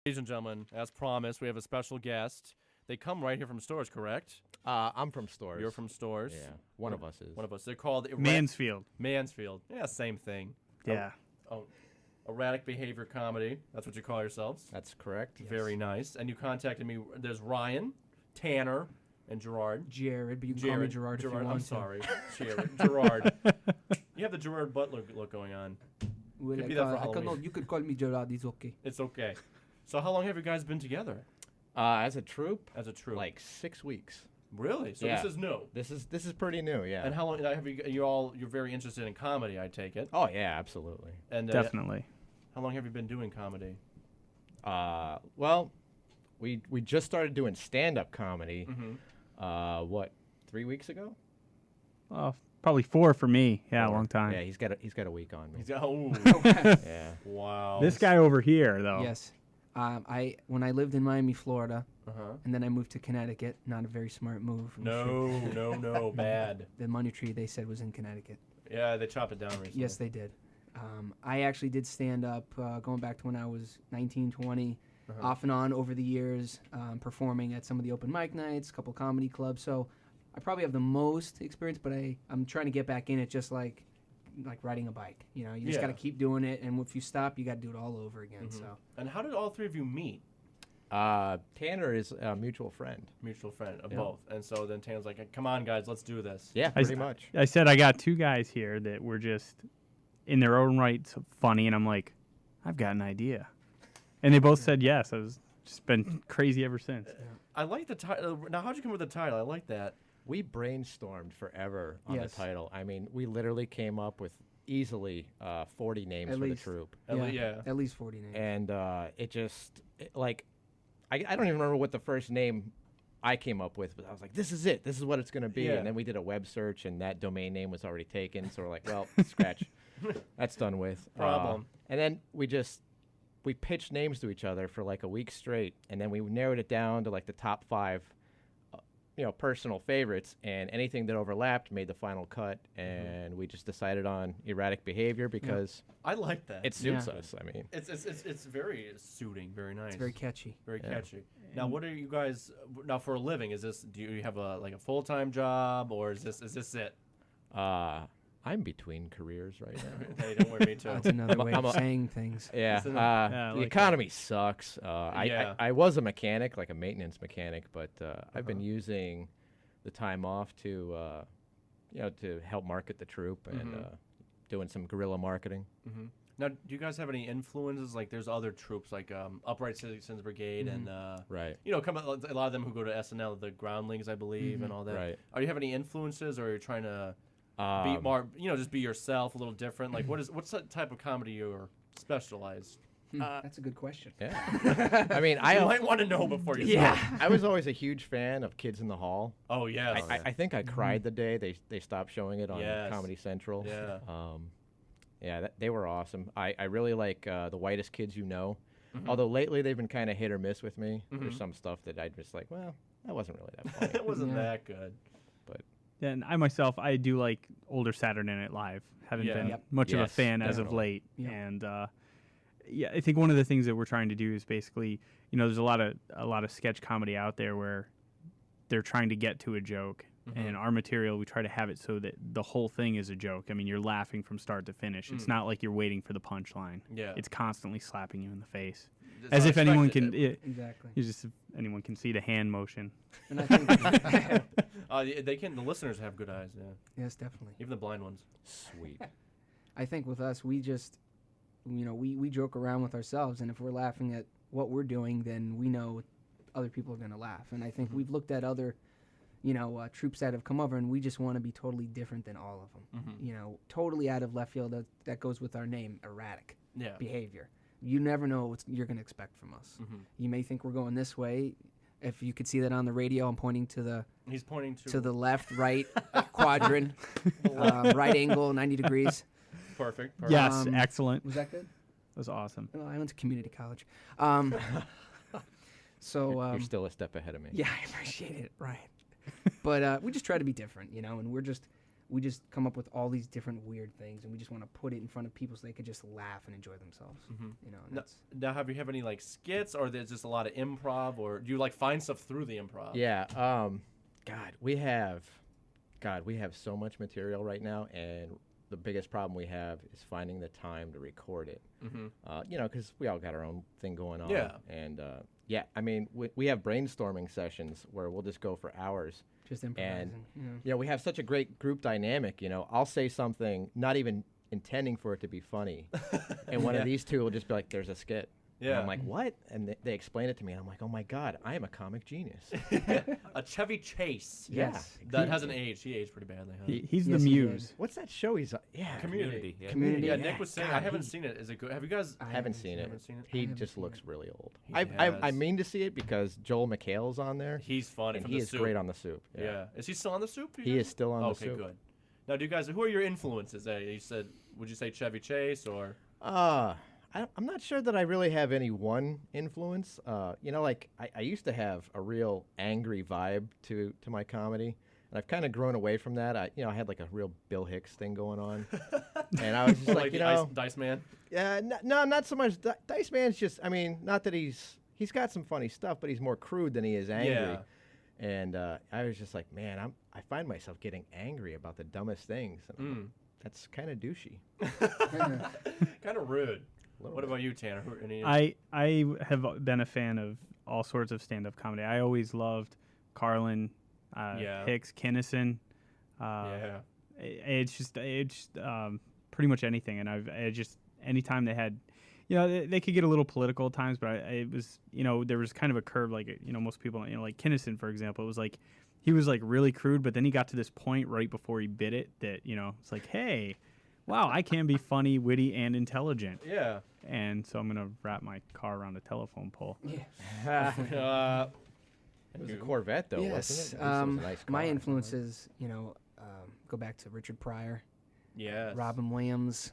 Ladies and gentlemen, as promised, we have a special guest. They come right here from Stores, correct? I'm from Stores. You're from Stores. Yeah, one of us is. One of us. They're called Mansfield. Mansfield. Yeah, same thing. Yeah. Erratic behavior comedy. That's what you call yourselves. That's correct. Very nice. And you contacted me. There's Ryan, Tanner, and Gerard. Jared, but you can call me Gerard if you want I'm to. sorry. Gerard. You have the Gerard Butler look going on. Well, Could be that for Halloween. no, you could call me Gerard. It's okay. It's okay. So how long have you guys been together? As a troupe, As a troupe. like 6 weeks. Really? So Yeah. this is new. This is pretty new, yeah. And how long have you're very interested in comedy, I take it. Oh yeah, absolutely. And Definitely. how long have you been doing comedy? Well, we just started doing stand-up comedy. Mm-hmm. What, 3 weeks ago? Probably 4 for me. Yeah, a 4. long time. Yeah, he's got a week on me. Oh, Yeah. wow. This guy over here, though. Yes. When I lived in Miami, Florida, Uh-huh. and then I moved to Connecticut. Not a very smart move. I'm sure. No, bad. The money tree they said was in Connecticut. Yeah, they chopped it down recently. Yes, they did. I actually did stand up going back to when I was 19, 20, off and on over the years, performing at some of the open mic nights, a couple comedy clubs. So I probably have the most experience, but I'm trying to get back in it, just like riding a bike. You know, you just got to keep doing it, and if you stop, you got to do it all over again. So. And how did all three of you meet? Tanner is a mutual friend. Mutual friend of Yeah. both. And so then Tanner's like, come on, guys, let's do this. Yeah, pretty much. I said I got 2 guys here that were just in their own right funny, and I'm like, I've got an idea. And they both said yes. I was just been crazy ever since. I like the title. Now, how'd you come up with the title? I like that. We brainstormed forever on Yes. the title. I mean, we literally came up with easily 40 names At for least. the troupe. Yeah. At least 40 names. And I don't even remember what the first name I came up with, but I was like, this is it. This is what it's going to be. Yeah. And then we did a web search, and that domain name was already taken. So we're like, well, scratch. That's done with. Problem. And then we pitched names to each other for like a week straight, and then we narrowed it down to like the top 5 personal favorites, and anything that overlapped made the final cut, and we just decided on erratic behavior because I like that. it suits Yeah. us. I mean, It's very suiting, very nice. It's very catchy. Very Yeah. catchy. Now, what are you guys now for a living? Do you have a full-time job, or is this it? I'm between careers right now. Hey, don't worry, me too. That's another way I'm of a- saying things. Yeah, Isn't it? I the like economy sucks. Yeah. I was a mechanic, like a maintenance mechanic, but I've been using the time off to help market the troupe and doing some guerrilla marketing. Mm-hmm. Now, do you guys have any influences? Like, there's other troops like Upright Citizens Brigade and Right. a lot of them who go to SNL, the Groundlings, I believe, and all that. Right. Are you have any influences, or are you trying to be more, just be yourself, a little different? Like, what's the type of comedy you're specialized? That's a good question. Yeah. I mean, You might want to know before you start. I was always a huge fan of Kids in the Hall. Oh, yes. I think I cried the day they stopped showing it on Yes. Comedy Central. Yeah. They were awesome. I really like The Whitest Kids You Know. Although lately they've been kind of hit or miss with me. There's some stuff that I just like, well, that wasn't really that funny. It wasn't Yeah. that good. But Yeah, and I myself, I do like older Saturday Night Live. Haven't Yeah. been Yep. much of a Yes, fan as of definitely. late. Yep. And I think one of the things that we're trying to do is basically, there's a lot of sketch comedy out there where they're trying to get to a joke. And our material, we try to have it so that the whole thing is a joke. I mean, you're laughing from start to finish. It's not like you're waiting for the punchline. Yeah. It's constantly slapping you in the face, It's as if anyone unexpected. can. Exactly. If anyone can see the hand motion. And I think, They can. The listeners have good eyes. Yeah, yes, definitely. even the blind ones. sweet. I think with us, we just, we joke around with ourselves, and if we're laughing at what we're doing, then we know other people are going to laugh. And I think we've looked at other, troops that have come over, and we just want to be totally different than all of them. Totally out of left field. That goes with our name, erratic Yeah. behavior. You never know what you're going to expect from us. You may think we're going this way. If you could see that on the radio, I'm pointing to the He's pointing to the left, right quadrant, right angle, 90 degrees. Perfect. Yes, excellent. Was that good? That was awesome. Well, I went to community college. So You're still a step ahead of me. yeah, I appreciate it. Right. But we just try to be different, and we're just we just come up with all these different weird things, and we just want to put it in front of people so they could just laugh and enjoy themselves. You know. And Now, have you have any like skits, or there's just a lot of improv, or do you like find stuff through the improv? Yeah. We have so much material right now, and the biggest problem we have is finding the time to record it. You know, because we all got our own thing going on. Yeah. And I mean, we have brainstorming sessions where we'll just go for hours. just improvising. And we have such a great group dynamic. You know, I'll say something not even intending for it to be funny, and one of these two will just be like, "There's a skit." And I'm like, "What?" And they explain it to me, and I'm like, "Oh my god, I am a comic genius." A Chevy Chase. Yes. That hasn't aged. He aged pretty badly, huh? He's Yes, the he muse. What's that show he's on? Yeah. Community. Yeah. Community. Yeah, Nick was saying, God, I haven't seen it. Is it good? Have you guys? I Haven't seen it. haven't seen it? He haven't just seen looks it. really old. He I has. mean to see it because Joel McHale's on there, He's funny and from he the is soup. great on the soup. Yeah. Is he still on the soup? He is still on the Okay, soup. good. Now, do you guys? Who are your influences? You said, would you say Chevy Chase or? I'm not sure that I really have any one influence. You know, like I used to have a real angry vibe to my comedy, and I've kind of grown away from that. I had like a real Bill Hicks thing going on, and I was just like, you the know, Dice Man. yeah, no, not so much. Dice Man's just, I mean, not that he's got some funny stuff, but he's more crude than he is angry. Yeah. And I was just like, man, I find myself getting angry about the dumbest things. And that's kind of douchey. Kind of rude. Little What bit. about you, Tanner? I have been a fan of all sorts of stand-up comedy. I always loved Carlin, Hicks, Kinnison. Yeah. It's pretty much anything, and I just anytime they had, they could get a little political at times, but it was there was kind of a curve, like most people, like Kinnison, for example, it was like he was like really crude, but then he got to this point right before he bit it that it's like, hey, wow, I can be funny, witty, and intelligent. Yeah. And so I'm gonna wrap my car around a telephone pole. It was a Corvette, though, Yes. wasn't it? At least it was a nice My car. influences, go back to Richard Pryor, Yes. Robin Williams.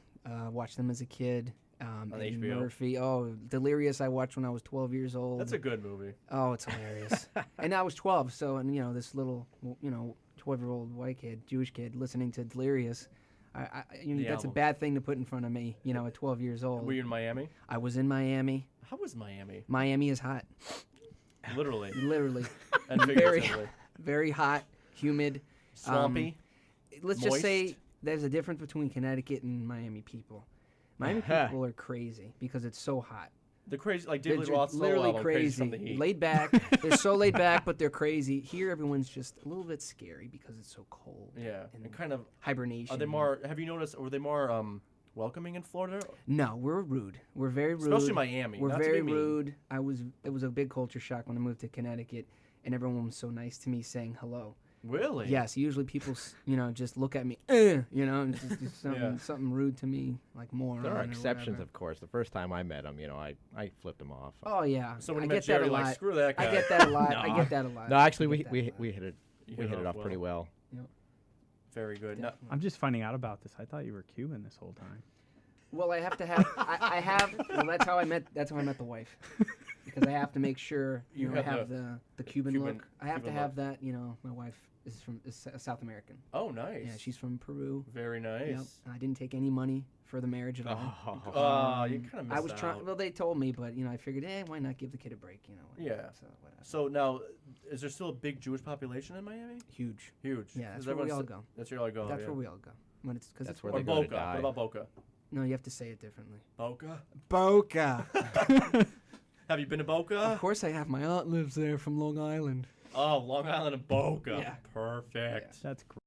Watched them as a kid. Eddie HBO. Murphy. Oh, Delirious! I watched when I was 12 years old. That's a good movie. Oh, it's hilarious. And I was 12, so this little 12-year-old white kid, Jewish kid, listening to Delirious. The That's a album. bad thing to put in front of me. At 12 years old. Were you in Miami? I was in Miami. How was Miami? Miami is hot, Literally. literally, And Very- figuratively. very hot, humid. Swampy. Let's just say Moist. there's a difference between Connecticut and Miami people. Miami people are crazy because it's so hot. The crazy, like They're David ju- Roth's literally album, crazy, from the heat. laid back. They're so laid back, but they're crazy. Here, everyone's just a little bit scary because it's so cold. Yeah. and And kind of, hibernation. are they more, have you noticed, were they more welcoming in Florida? No, we're rude. We're very rude. Especially Miami. We're not to very be mean. rude. It was a big culture shock when I moved to Connecticut, and everyone was so nice to me, saying hello. Really? Yes, usually people, just look at me, and just do something rude to me, like more. There are exceptions, of course. The first time I met him, I flipped him off. Oh yeah, So when I you get met Jerry, that a like, lot. screw that guy. I get that a lot. No. I get that a lot. No, actually, I we get that a lot. hit it. You We hit it off well. pretty well. Very good. No, I'm just finding out about this. I thought you were Cuban this whole time. Well, I have to have. I have. Well, that's how I met. That's how I met the wife. Because I have to make sure You I have have the Cuban Cuban- look. I have Cuban to have that. My wife is South American. oh, nice. Yeah, she's from Peru. Very nice. Yep. I didn't take any money for the marriage at all. Oh, you kind of missed I was out. trying. Well, they told me, but I figured, why not give the kid a break? Yeah. So whatever. So now, is there still a big Jewish population in Miami? Huge. Huge. Yeah, that's Is where we everyone all st- go. That's where you all go. That's yeah. where we all go. When it's because That's it's where Or they go to Boca. die. What about Boca? No, you have to say it differently. Boca. Boca. Have you been to Boca? Of course, I have. My aunt lives there from Long Island. Oh, Long Island and Boca. Yeah. Perfect. That's great.